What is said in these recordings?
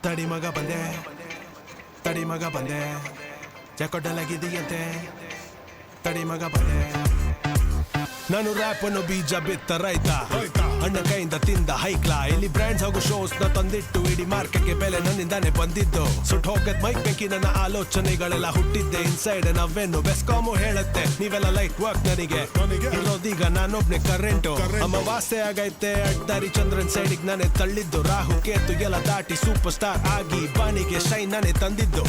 ತಡಿ ಮಗ ಬಂದೆ, ತಡಿ ಮಗ ಬಂದೆ, ಜಕೊಡ್ಡಲಾಗಿದೆಯಂತೆ, ತಡಿ ಮಗ ಬಂದೆ. ನಾನು ರ್ಯಾಪ್ ಅನ್ನು ಬೀಜ ಬಿತ್ತ ರೈತ, ಅಣ್ಣ ಕೈಯಿಂದ ತಿಂದ ಹೈಕ್ಲಾ. ಇಲ್ಲಿ ಬ್ರ್ಯಾಂಡ್ಸ್ ಹಾಗೂ ಶೋಸ್ ನ ತಂದಿಟ್ಟು ಇಡೀ ಮಾರ್ಕೆಟ್ಗೆ ಬೆಲೆ ನನ್ನಿಂದಾನೆ ಬಂದಿದ್ದು. ಸುಟ್ಟು ಹೋಗದ್ ಮೈಕ್ ಬೆಂಕಿ ನನ್ನ ಆಲೋಚನೆಗಳೆಲ್ಲ ಹುಟ್ಟಿದ್ದೆ ಇನ್ಸೈಡ್. ನಾವೇನು ಬೆಸ್ಕಾಮು ಹೇಳುತ್ತೆ, ನೀವೆಲ್ಲ ಲೈಟ್ ವರ್ಕ್ ನನಗೆ ಇರೋದೀಗ ನಾನೊಬ್ನೆ ಕರೆಂಟು. ಅಮಾವಾಸ್ಯೆ ಆಗೈತೆ ಅಡ್ಡಾರಿ ಚಂದ್ರನ್ ಸೈಡಿಗೆ ನಾನೇ ತಳ್ಳಿದ್ದು. ರಾಹು ಕೇತು ಎಲ್ಲ ದಾಟಿ ಸೂಪರ್ ಸ್ಟಾರ್ ಆಗಿ ಬಾನಿಗೆ ಶೈನ್ ನಾನೇ ತಂದಿದ್ದು.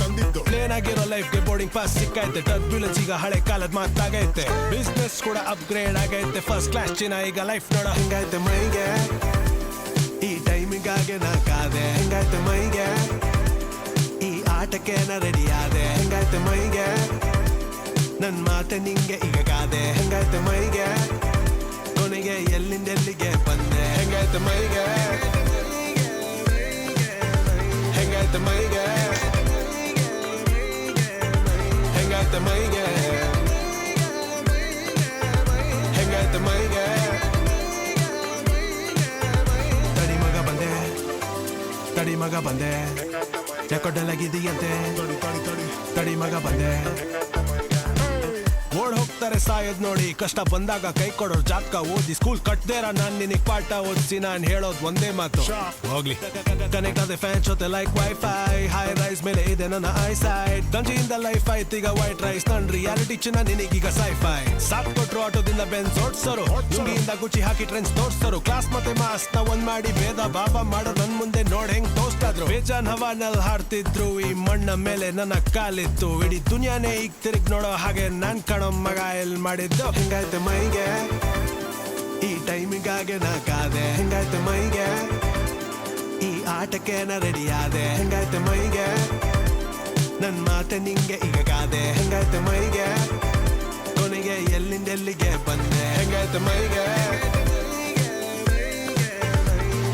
ಪ್ಲೇನ್ ಆಗಿರೋ ಲೈಫ್ಗೆ ಬೋರ್ಡಿಂಗ್ ಪಾಸ್ ಸಿಕ್ಕೈತೆ. ಟರ್ಬ್ಯುಲೆನ್ಸ್ ಈಗ ಹಳೆ ಕಾಲದ ಮಾತಾಗೈತೆ. ಬಿಸ್ನೆಸ್ ಕೂಡ ಅಪ್ಗ್ರೇಡ್ ಆಗೈತೆ. ಫಸ್ಟ್ ಕ್ಲಾಸ್ ಚಿನ್ನ ಈಗ ಲೈಫ್ ನೋಡೋ ಹಿಂಗೈತೆ ಮೈಗೆ. ಈ ಟೈಮಿಗಾಗೆ ನಾ ಕಾದೆ, ಹೆಂಗಾಯ್ತು ಮೈಗೆ. ಈ ಆಟಕ್ಕೆ ನಾ ರೆಡಿ ಆದೆ, ಹೆಂಗಾಯ್ತು ಮೈಗೆ. ನನ್ ಮಾತೆ ನಿಂಗೆ ಈಗ ಕಾದೆ, ಹೆಂಗಾಯ್ತು ಮೈಗೆ. ಕೊನೆಗೆ ಎಲ್ಲಿಂದೆಲ್ಲಿಗೆ ಬಂದೆ, ಹೆಂಗಾಯ್ತು ಮೈಗೆ. ಹೆಂಗಾಯ್ತು ಮೈಗೆ, ಹೆಂಗಾಯ್ತು ಮೈಗೆ, ಹೆಂಗಾಯ್ತು ಮೈಗೆ. ತಡಿ ಮಗ ಬಂದೆ, ತಡಿ ಮಗ ಬಂದೆ, ಜಕೊಡ್ಡಲಾಗಿದೆಯಂತೆ, ತಡಿ ಮಗ ಬಂದೆ. ಓಡ್ ಹೋಗ್ತಾರೆ ಸಾಯದ್ ನೋಡಿ, ಕಷ್ಟ ಬಂದಾಗ ಕೈ ಕೊಡೋರ್ ಜಾತಕ ಓದಿ. ಸ್ಕೂಲ್ ಕಟ್ದೇರ ನಾನ್ ನಿನಗ್ ಪಾಠ ಓದಿಸಿ ನಾನ್ ಹೇಳೋದ್ ಒಂದೇ ಮಾತು, ಹೋಗ್ಲಿ. ಕನೆಕ್ಟ್ ಆದೆ ಫ್ಯಾನ್ ಜೊತೆ ಲೈಕ್ ವೈಫೈ. ಹೈ ರೈಸ್ ಮೇಲೆ ಇದೆ ನನ್ನ ಐ ಸೈಡ್. ಗಂಜಿಯಿಂದ ಲೈಫ್ ಆಯ್ತು ಈಗ ವೈಟ್ ರೈಸ್. ನನ್ ರಿಯಾಲಿಟಿ ಚಿನ್ನ ನಿನಗೀಗ ಸೈಫೈ. ಸಾಕ್ ಕೊಟ್ರು ಆಟೋದಿಂದ ಬೆನ್ಸ್ ಓಡ್ಸೋರು, ಲುಂಗಿಯಿಂದ ಗುಚ್ಚಿ ಹಾಕಿ ಟ್ರೆಂಡ್ಸ್ ತೋರ್ಸೋರು. ಕ್ಲಾಸ್ ಮತ್ತೆ ಮಾಸ್ ನ ಒಂದ್ ಮಾಡಿ ಭೇದ ಭಾವ ಮಾಡೋ ನನ್ ಮುಂದೆ ನೋಡ್ ಹೆಂಗ್ ಟೋಸ್ಟ್ ಆದ್ರು. ಬೇಜಾನ್ ಹವಾನಲ್ಲಿ ಹಾಡ್ತಿದ್ರು, ಈ ಮಣ್ಣ ಮೇಲೆ ನನ್ನ ಕಾಲಿತ್ತು. ಇಡೀ ದುನಿಯಾನೇ ಈಗ ತಿರುಗ್ ನೋಡೋ ಹಾಗೆ ನಾನ್ ಕಣೋ ಮಗ ಎಲ್ ಮಾಡಿದ್ದು. ಹೆಂಗಾಯ್ತು ಮೈಗೆ, ಈ ಟೈಮಿಗಾಗೆ ನಾ ಕಾದೆ, ಹೆಂಗಾಯ್ತು ಮೈಗೆ. ಈ ಆಟಕ್ಕೆ ನಾ ರೆಡಿ ಆದೆ, ಹೆಂಗಾಯ್ತು ಮೈಗೆ. ನನ್ ಮಾತೆ ನಿಂಗೆ ಈಗ ಕಾದೆ, ಹೆಂಗಾಯ್ತು ಮೈಗೆ. ಕೊನೆಗೆ ಎಲ್ಲಿಂದೆಲ್ಲಿಗೆ ಬಂದೆ, ಹೆಂಗಾಯ್ತು ಮೈಗೆ.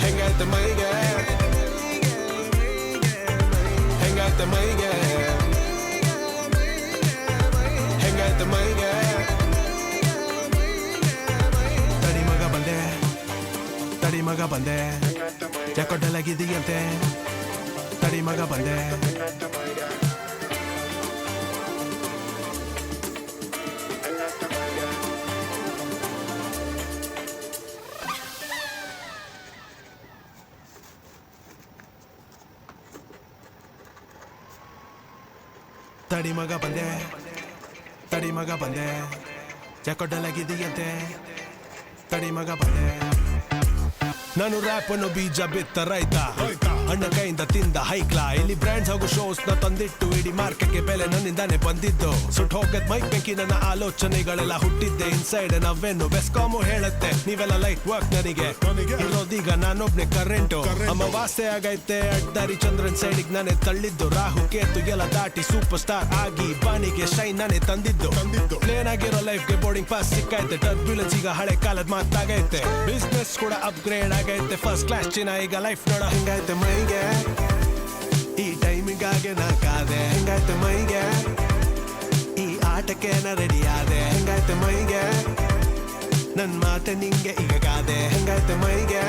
ಹೆಂಗಾಯ್ತು ಮೈಗೆ, ಹೆಂಗಾಯ್ತು ಮೈಗೆ, ಹೆಂಗಾಯ್ತು ಮೈಗೆ. ತಡಿ ಮಗ ಬಂದೆ, ತಡಿ ಮಗ ಬಂದೆ, ಜಕೊಡ್ಡಲಾಗಿದೆಯಂತೆ, ತಡಿ ಮಗ ಬಂದೆ. ತಡಿ ಮಗ ಬಂದೆ, ತಡಿ ಮಗ ಬಂದೆ, ಜಕೊಡ್ಡಲಾಗಿದೆಯಂತೆ, ತಡಿ ಮಗ ಬಂದೆ. ನಾನು ರ್ಯಾಪ್ ಅನ್ನು ಬೀಜ ಬಿತ್ತ ರೈತ, ಅಣ್ಣ ಕೈಯಿಂದ ತಿಂದ ಹೈಕ್ಲಾ. ಇಲ್ಲಿ ಬ್ರ್ಯಾಂಡ್ಸ್ ಹಾಗೂ ಶೋಸ್ ನ ತಂದಿಟ್ಟು ಇಡೀ ಮಾರ್ಕೆಟ್ಗೆ ಬೆಲೆ ನನ್ನಿಂದಾನೆ ಬಂದಿದ್ದು. ಸುಟ್ಟು ಹೋಗದ್ ಮೈಕ್ ಬೆಂಕಿ ನನ್ನ ಆಲೋಚನೆಗಳೆಲ್ಲ ಹುಟ್ಟಿದ್ದೆ ಇನ್ಸೈಡ್. ನಾವೇನು ಬೆಸ್ಕಾಮು ಹೇಳುತ್ತೆ, ನೀವೆಲ್ಲ ಲೈಟ್ ವರ್ಕ್ ನನಗೆ ಇರೋದೀಗ ನಾನೊಬ್ನೆ ಕರೆಂಟು. ಅಮಾವಾಸ್ಯೆ ಆಗೈತೆ ಅಡ್ಡಾರಿ ಚಂದ್ರನ್ ಸೈಡಿಗೆ ನಾನೇ ತಳ್ಳಿದ್ದು. ರಾಹು ಕೇತು ಎಲ್ಲ ದಾಟಿ ಸೂಪರ್ ಸ್ಟಾರ್ ಆಗಿ ಬಾನಿಗೆ ಶೈನ್ ನಾನೇ ತಂದಿದ್ದು. ಪ್ಲೇನ್ ಆಗಿರೋ ಲೈಫ್ಗೆ ಬೋರ್ಡಿಂಗ್ ಪಾಸ್ ಸಿಕ್ಕೈತೆ. ಟರ್ಬ್ಯುಲೆನ್ಸ್ ಈಗ ಹಳೆ ಕಾಲದ ಮಾತಾಗೈತೆ. ಬಿಸ್ನೆಸ್ ಕೂಡ ಅಪ್ಗ್ರೇಡ್ ಆಗೈತೆ. ಫಸ್ಟ್ ಕ್ಲಾಸ್ ಚಿನ್ನ ಈಗ ಲೈಫ್ ನೋಡೋ ಹಿಂಗೈತೆ ಮೈಗೆ. ಈ ಟೈಮಿಗಾಗೆ ನಾ ಕಾದೆ, ಹೆಂಗಾಯ್ತು ಮೈಗೆ. ಈ ಆಟಕ್ಕೆ ನಾ ರೆಡಿ ಆದೆ, ಹೆಂಗಾಯ್ತು ಮೈಗೆ. ನನ್ ಮಾತೆ ನಿಂಗೆ ಈಗ ಕಾದೆ, ಹೆಂಗಾಯ್ತು ಮೈಗೆ.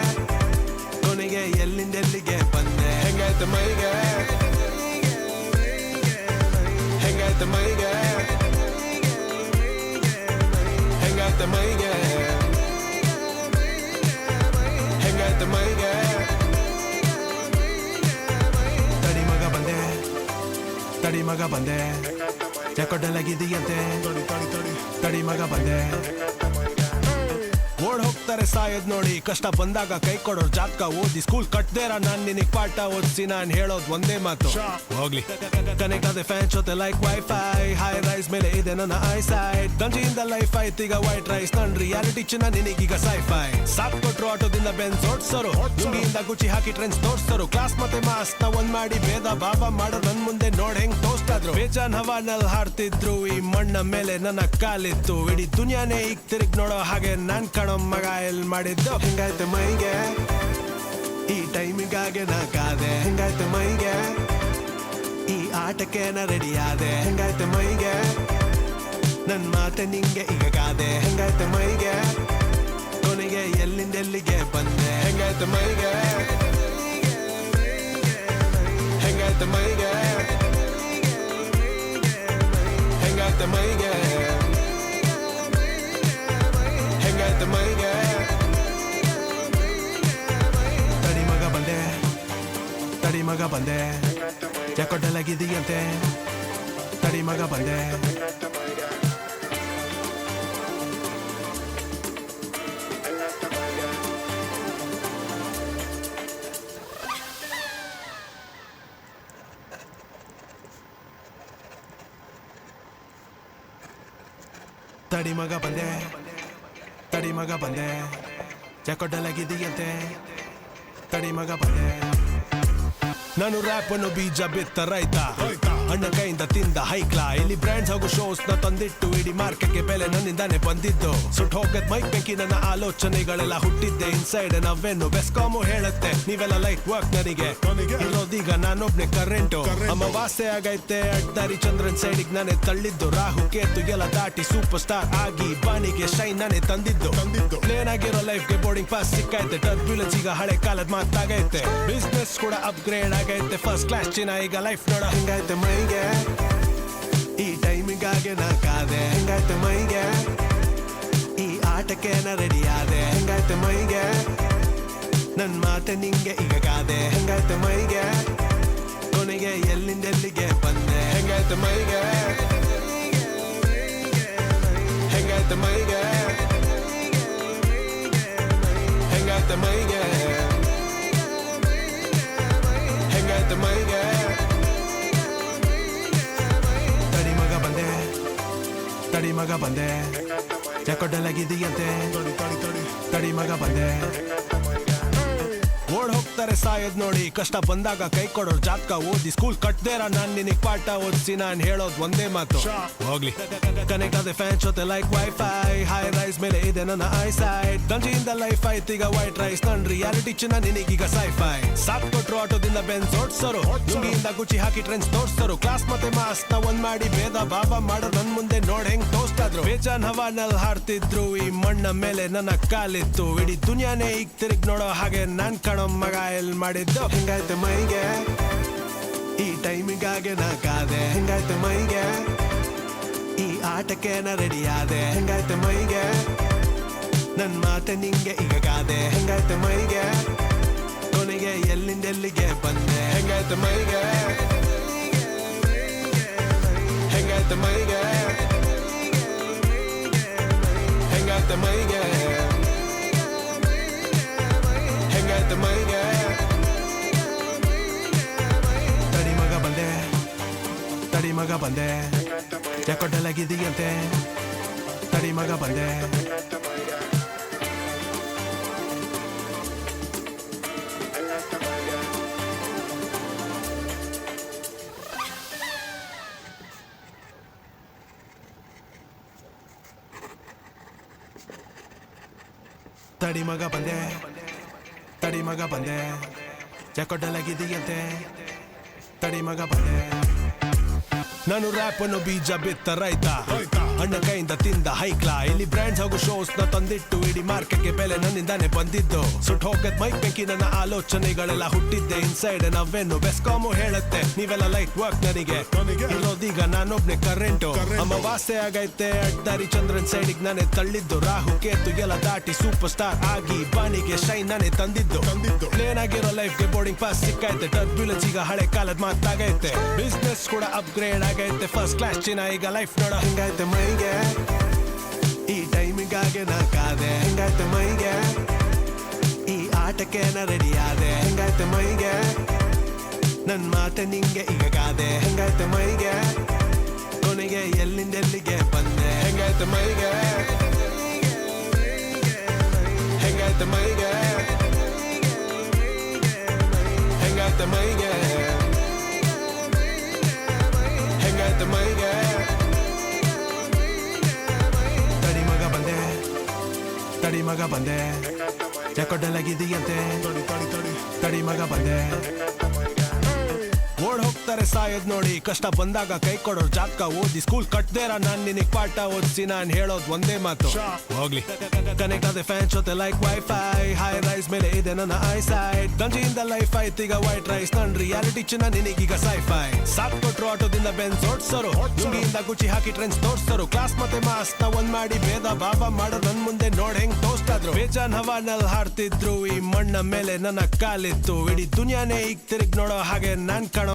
ಕೊನೆಗೆ ಎಲ್ಲಿಂದೆಲ್ಲಿಗೆ ಬಂದೆ, ಹೆಂಗಾಯ್ತು ಮೈಗೆ. ಹೆಂಗಾಯ್ತು ಮೈಗೆ, ಹೆಂಗಾಯ್ತು ಮೈಗೆ, ಹೆಂಗಾಯ್ತು ಮೈಗೆ. ತಡಿ ಮಗ ಬಂದೆ, ತಡಿ ಮಗ ಬಂದೆ, ಜಕೊಡ್ಡಲಾಗಿದೆಯಂತೆ, ತಡಿ ಮಗ ಬಂದೆ. ಓಡ್ ಹೋಗ್ತಾರೆ ಸಾಯದ್ ನೋಡಿ, ಕಷ್ಟ ಬಂದಾಗ ಕೈ ಕೊಡೋರ್ ಜಾತಕ ಓದಿ. ಸ್ಕೂಲ್ ಕಟ್ದೇರ ನಾನ್ ನಿನಗ್ ಪಾಠ ಓದಿಸಿ ನಾನ್ ಹೇಳೋದ್ ಒಂದೇ ಮಾತು, ಹೋಗ್ಲಿ. ಕನೆಕ್ಟ್ ಆದೆ ಫ್ಯಾನ್ ಜೊತೆ ಲೈಕ್ ವೈಫೈ. ಹೈ ರೈಸ್ ಮೇಲೆ ಇದೆ ನನ್ನ ಐ ಸೈಡ್. ಗಂಜಿಯಿಂದ ಲೈಫ್ ಆಯ್ತು ಈಗ ವೈಟ್ ರೈಸ್. ನನ್ ರಿಯಾಲಿಟಿ ಚಿನ್ನ ನಿನಗೀಗ ಸೈಫೈ. ಸಾಕ್ ಕೊಟ್ರು ಆಟೋದಿಂದ ಬೆನ್ಸ್ ಓಡ್ಸೋರು, ಲುಂಗಿಯಿಂದ ಗುಚ್ಚಿ ಹಾಕಿ ಟ್ರೆಂಡ್ಸ್ ತೋರ್ಸೋರು. ಕ್ಲಾಸ್ ಮತ್ತೆ ಮಾಸ್ ನ ಒಂದ್ ಮಾಡಿ ಭೇದ ಭಾವ ಮಾಡೋ ನನ್ ಮುಂದೆ ನೋಡ್ ಹೆಂಗ್ ಟೋಸ್ಟ್ ಆದ್ರು. ಬೇಜಾನ್ ಹವಾನಲ್ಲಿ ಹಾಡ್ತಿದ್ರು, ಈ ಮಣ್ಣ ಮೇಲೆ ನನ್ನ ಕಾಲಿತ್ತು. ಇಡೀ ದುನಿಯಾನೇ ಈಗ ತಿರುಗ್ ನೋಡೋ ಹಾಗೆ ನಾನ್ ಕಣೋ ಮಗ ಎಲ್ ಮಾಡಿದ್ದು. ಹೆಂಗಾಯ್ತು ಮೈಗೆ, ಈ ಟೈಮಿಗಾಗೆ ನಾ ಕಾದೆ, ಹೆಂಗಾಯ್ತು ಮೈಗೆ. ಈ ಆಟಕ್ಕೆ ನಾ ರೆಡಿ ಆದೆ, ಹೆಂಗಾಯ್ತು ಮೈಗೆ. ನನ್ ಮಾತೆ ನಿಂಗೆ ಈಗ ಕಾದೆ, ಹೆಂಗಾಯ್ತು ಮೈಗೆ. ಕೊನೆಗೆ ಎಲ್ಲಿಂದೆಲ್ಲಿಗೆ ಬಂದೆ, ಹೆಂಗಾಯ್ತು ಮೈಗೆ. ತಡಿ ಮಗ ಬಂದೆ ಯಾಕೊಡ್ಡಲಾಗಿದೆಯಂತೆ ತಡಿ ಮಗ ಬಂದೆ ತಡಿ ಮಗ ಬಂದೆ ತಡಿ ಮಗ ಬಂದೆ ಯಾಕೊಡ್ಡಲಾಗಿದೆಯಂತೆ ತಡಿ ಮಗ ಬಂದೆ ನಾನು ರ್ಯಾಪ್ ಅನ್ನು ಬೀಜ ಬಿತ್ತ ರೈತ ಅಣ್ಣ ಕೈಯಿಂದ ತಿಂದ ಹೈಕ್ಲಾ ಇಲ್ಲಿ ಬ್ರ್ಯಾಂಡ್ಸ್ ಹಾಗೂ ಶೋಸ್ ನ ತಂದಿಟ್ಟು ಇಡೀ ಮಾರ್ಕೆಟ್ಗೆ ಬೆಲೆ ನನ್ನಿಂದಾನೆ ಬಂದಿದ್ದು ಸುಟ್ಟು ಹೋಗದ್ ಮೈಕ್ ಬೆಂಕಿ ನನ್ನ ಆಲೋಚನೆಗಳೆಲ್ಲ ಹುಟ್ಟಿದ್ದೆ ಇನ್ಸೈಡ್ ನಾವೇನು ಬೆಸ್ಕಾಮು ಹೇಳುತ್ತೆ ನೀವೆಲ್ಲ ಲೈಟ್ ವರ್ಕ್ ನನಗೆ ಇರೋದೀಗ ನಾನೊಬ್ನೇ ಕರೆಂಟು ಅಮಾವಾಸ್ಯೆ ಆಗೈತೆ ಅಡ್ಡಾರಿ ಚಂದ್ರನ್ ಸೈಡಿಗೆ ನಾನೇ ತಳ್ಳಿದ್ದು ರಾಹು ಕೇತು ಎಲ್ಲ ದಾಟಿ ಸೂಪರ್ ಸ್ಟಾರ್ ಆಗಿ ಬಾನಿಗೆ ಶೈನ್ ನಾನೇ ತಂದಿದ್ದು ಪ್ಲೇನ್ ಆಗಿರೋ ಲೈಫ್ಗೆ ಬೋರ್ಡಿಂಗ್ ಪಾಸ್ ಸಿಕ್ಕೈತೆ ಟರ್ಬ್ಯುಲೆನ್ಸ್ ಈಗ ಹಳೆ ಕಾಲದ ಮಾತಾಗೈತೆ ಬಿಸ್ನೆಸ್ ಕೂಡ ಅಪ್ಗ್ರೇಡ್ ಆಗೈತೆ ಫಸ್ಟ್ ಕ್ಲಾಸ್ ಚಿನ್ನ ಈಗ ಲೈಫ್ ನೋಡ ಹಿಂಗೈತೆ ಮೈಗೆ ಈ ಟೈಮಿಗಾಗೆ ನಾ ಕಾದೆ ಹೆಂಗಾಯ್ತು ಮೈಗೆ ಈ ಆಟಕ್ಕೆ ನಾ ರೆಡಿ ಆದೆ ಹೆಂಗಾಯ್ತು ಮೈಗೆ ನನ್ ಮಾತೆ ನಿಂಗೆ ಈಗ ಕಾದೆ ಹೆಂಗಾಯ್ತು ಮೈಗೆ ಕೊನೆಗೆ ಎಲ್ಲಿಂದೆಲ್ಲಿಗೆ ಬಂದೆ ಹೆಂಗಾಯ್ತು ಮೈಗೆ ಹೆಂಗಾಯ್ತು ಮೈಗೆ ಹೆಂಗಾಯ್ತು ಮೈಗೆ ಹೆಂಗಾಯ್ತು ಮೈಗೆ ತಡಿ ಮಗ ಬಂದೆ ತಡಿ ಮಗ ಬಂದೆ ಯಾಕೊಡ್ಡಲಾಗಿದೆಯಂತೆ ತಡಿ ಮಗ ಬಂದೆ ಓಡ್ ಹೋಗ್ತಾರೆ ಸಾಯೋದ್ ನೋಡಿ ಕಷ್ಟ ಬಂದಾಗ ಕೈ ಕೊಡೋರ್ ಜಾತಕ ಓದಿ ಸ್ಕೂಲ್ ಕಟ್ದೇರ ನಾನ್ ನಿನಗ್ ಪಾಠ ಓದಿಸಿ ನಾನ್ ಹೇಳೋದ್ ಒಂದೇ ಮಾತು ಹೋಗ್ಲಿ ಕನೆಕ್ಟ್ ಆದ ಫ್ಯಾನ್ ಜೊತೆ ಲೈಕ್ ವೈಫೈ ಹೈ ರೈಸ್ ಮೇಲೆ ಇದೆ ನನ್ನ ಐಸೈಟ್ ಗಂಜಿಯಿಂದ ಲೈಫ್ ಆಯ್ತು ಈಗ ವೈಟ್ ರೈಸ್ ನನ್ ರಿಯಾಲಿಟಿ ಚಿನ್ನ ನಿನಗೀಗ ಸೈಫೈ ಸಾಕ್ ಕೊಟ್ರು ಆಟೋದಿಂದ ಬೆನ್ಸ್ ಓಡ್ಸೋರು ನುಂಗಿಯಿಂದ ಗುಚ್ಚಿ ಹಾಕಿ ಟ್ರೆಂಡ್ಸ್ ತೋರ್ಸೋರು ಕ್ಲಾಸ್ ಮತ್ತೆ ಮಾಸ್ ನ ಒಂದ್ ಮಾಡಿ ಭೇದ ಭಾವ ಮಾಡೋ ನನ್ ಮುಂದೆ ನೋಡ್ ಹೆಂಗ್ ಟೋಸ್ಟ್ ಆದ್ರು ಬೇಜಾನ್ ಹವಾನಲ್ಲಿ ಹಾಡ್ತಿದ್ರು ಈ ಮಣ್ಣ ಮೇಲೆ ನನ್ನ ಕಾಲಿತ್ತು ಇಡೀ ದುನಿಯಾನೇ ಈಗ ತಿರುಗ್ ನೋಡೋ ಹಾಗೆ ನಾನ್ ಕಣೋ ಮಗ ಎಲ್ ಮಾಡಿದ್ದು ಹೆಂಗಾಯ್ತು ಮೈಗೆ ಈ ಟೈಮಿಗಾಗೆ ನಾ ಕಾದೆ ಹೆಂಗಾಯ್ತು ಮೈಗೆ ಈ ಆಟಕ್ಕೆ ನಾ ರೆಡಿ ಆದೆ ಹೆಂಗಾಯ್ತು ಮೈಗೆ ನನ್ ಮಾತೆ ನಿಂಗೆ ಈಗ ಕಾದೆ ಹೆಂಗಾಯ್ತು ಮೈಗೆ ಕೊನೆಗೆ ಎಲ್ಲಿಂದೆಲ್ಲಿಗೆ ಬಂದೆ ಹೆಂಗಾಯ್ತು ಮೈಗೆ ಹೆಂಗಾಯ್ತು ಮೈಗೆ ಹೆಂಗಾಯ್ತು ಮೈಗೆ ಹೆಂಗಾಯ್ತು ಮೈಗೆ ತಡಿ ಮಗ ಬಂದೆ ತಡಿ ಮಗ ಬಂದೆ ಯಾಕೊಡ್ಡಲಾಗಿದೆಯಂತೆ ತಡಿ ಮಗ ಬಂದೆ ತಡಿ ಮಗ ಬಂದೆ ತಡಿ ಮಗ ಬಂದೆ ಯಾಕೊಡ್ಡಲಾಗಿದೆಯಂತೆ ತಡಿ ಮಗ ಬಂದೆ ನಾನು ರ್ಯಾಪ್ ಅನ್ನು ಬೀಜ ಬಿತ್ತ ರೈತ ಅಣ್ಣ ಕೈಯಿಂದ ತಿಂದ ಹೈಕ್ಲಾ ಇಲ್ಲಿ ಬ್ರ್ಯಾಂಡ್ಸ್ ಹಾಗೂ ಶೋಸ್ ನ ತಂದಿಟ್ಟು ಇಡೀ ಮಾರ್ಕೆಟ್ಗೆ ಬೆಲೆ ನನ್ನಿಂದಾನೆ ಬಂದಿದ್ದು ಸುಟ್ಟು ಹೋಗದ್ ಮೈಕ್ ಬೆಂಕಿ ನನ್ನ ಆಲೋಚನೆಗಳೆಲ್ಲ ಹುಟ್ಟಿದ್ದೆ ಇನ್ಸೈಡ್ ನಾವೇನು ಬೆಸ್ಕಾಮು ಹೇಳುತ್ತೆ ನೀವೆಲ್ಲ ಲೈಟ್ ವರ್ಕ್ ನನಗೆ ಇರೋದೀಗ ನಾನೊಬ್ನೇ ಕರೆಂಟು ಅಮಾವಾಸ್ಯೆ ಆಗೈತೆ ಅಡ್ಡಾರಿ ಚಂದ್ರನ್ ಸೈಡಿಗೆ ನಾನೇ ತಳ್ಳಿದ್ದು ರಾಹು ಕೇತು ಎಲ್ಲ ದಾಟಿ ಸೂಪರ್ ಸ್ಟಾರ್ ಆಗಿ ಬಾನಿಗೆ ಶೈನ್ ನಾನೇ ತಂದಿದ್ದು ಪ್ಲೇನ್ ಆಗಿರೋ ಲೈಫ್ಗೆ ಬೋರ್ಡಿಂಗ್ ಪಾಸ್ ಸಿಕ್ಕೈತೆ ಟರ್ಬ್ಯುಲೆನ್ಸ್ ಈಗ ಹಳೆ ಕಾಲದ ಮಾತಾಗೈತೆ ಬಿಸ್ನೆಸ್ ಕೂಡ ಅಪ್ಗ್ರೇಡ್ ಆಗೈತೆ ಫಸ್ಟ್ ಕ್ಲಾಸ್ ಚಿನ್ನ ಈಗ ಲೈಫ್ ನೋಡ ಹಿಂಗೈತೆ ಮೈಗೆ ಈ ಟೈಮಿಗಾಗೆ ನಾ ಕಾದೆ ಹೆಂಗಾಯ್ತು ಮೈಗೆ ಈ ಆಟಕ್ಕೆ ನಾ ರೆಡಿ ಆದೆ ಹೆಂಗಾಯ್ತು ಮೈಗೆ ನನ್ ಮಾತೆ ನಿಂಗೆ ಈಗ ಕಾದೆ ಹೆಂಗಾಯ್ತು ಮೈಗೆ ಕೊನೆಗೆ ಎಲ್ಲಿಂದೆಲ್ಲಿಗೆ ಬಂದೆ ಹೆಂಗಾಯ್ತು ಮೈಗೆ ಹೆಂಗಾಯ್ತು ಮೈಗೆ ಹೆಂಗಾಯ್ತು ಮೈಗೆ ಹೆಂಗಾಯ್ತು ಮೈಗೆ ತಡಿ ಮಗ ಬಂದೆ ತಡಿ ಮಗ ಬಂದೆ ಯಾಕೊಡ್ಡಲಾಗಿದೆಯಂತೆ ತಡಿ ಮಗ ಬಂದೆ ಓಡ್ ಹೋಗ್ತಾರೆ ಸಾಯೋದ್ ನೋಡಿ ಕಷ್ಟ ಬಂದಾಗ ಕೈ ಕೊಡೋರ್ ಜಾತಕ ಓದಿ ಸ್ಕೂಲ್ ಕಟ್ದೇರ ನಾನ್ ನಿನಗ್ ಪಾಠ ಓದಿಸಿ ನಾನ್ ಹೇಳೋದ್ ಒಂದೇ ಮಾತು ಹೋಗ್ಲಿ ಕನೆಕ್ಟ್ ಆದ ಫ್ಯಾನ್ ಜೊತೆ ಲೈಕ್ ವೈಫೈ ಹೈ ರೈಸ್ ಮೇಲೆ ಇದೆ ನನ್ನ ಐ ಸೈಡ್ ಗಂಜಿಯಿಂದ ಲೈಫ್ ಆಯ್ತು ಈಗ ವೈಟ್ ರೈಸ್ ನನ್ ರಿಯಾಲಿಟಿ ಚಿನ್ನ ನಿನಗೀಗ ಸೈಫೈ ಸಾಕ್ ಕೊಟ್ರು ಆಟೋದಿಂದ ಬೆನ್ಸ್ ಓಡ್ಸೋರು ನುಂಗಿಯಿಂದ ಗುಚ್ಚಿ ಹಾಕಿ ಟ್ರೆಂಡ್ಸ್ ತೋರ್ಸೋರು ಕ್ಲಾಸ್ ಮತ್ತೆ ಮಾಸ್ ನ ಒಂದ್ ಮಾಡಿ ಭೇದ ಭಾವ ಮಾಡೋ ನನ್ ಮುಂದೆ ನೋಡ್ ಹೆಂಗ್ ಟೋಸ್ಟ್ ಆದ್ರು ಬೇಜಾನ್ ಹವಾನಲ್ಲಿ ಹಾಡ್ತಿದ್ರು ಈ ಮಣ್ಣ ಮೇಲೆ ನನ್ನ ಕಾಲಿತ್ತು ಇಡೀ ದುನಿಯಾನೇ ಈಗ ತಿರುಗ್ ನೋಡೋ ಹಾಗೆ ನಾನ್ ಕಾಣೋ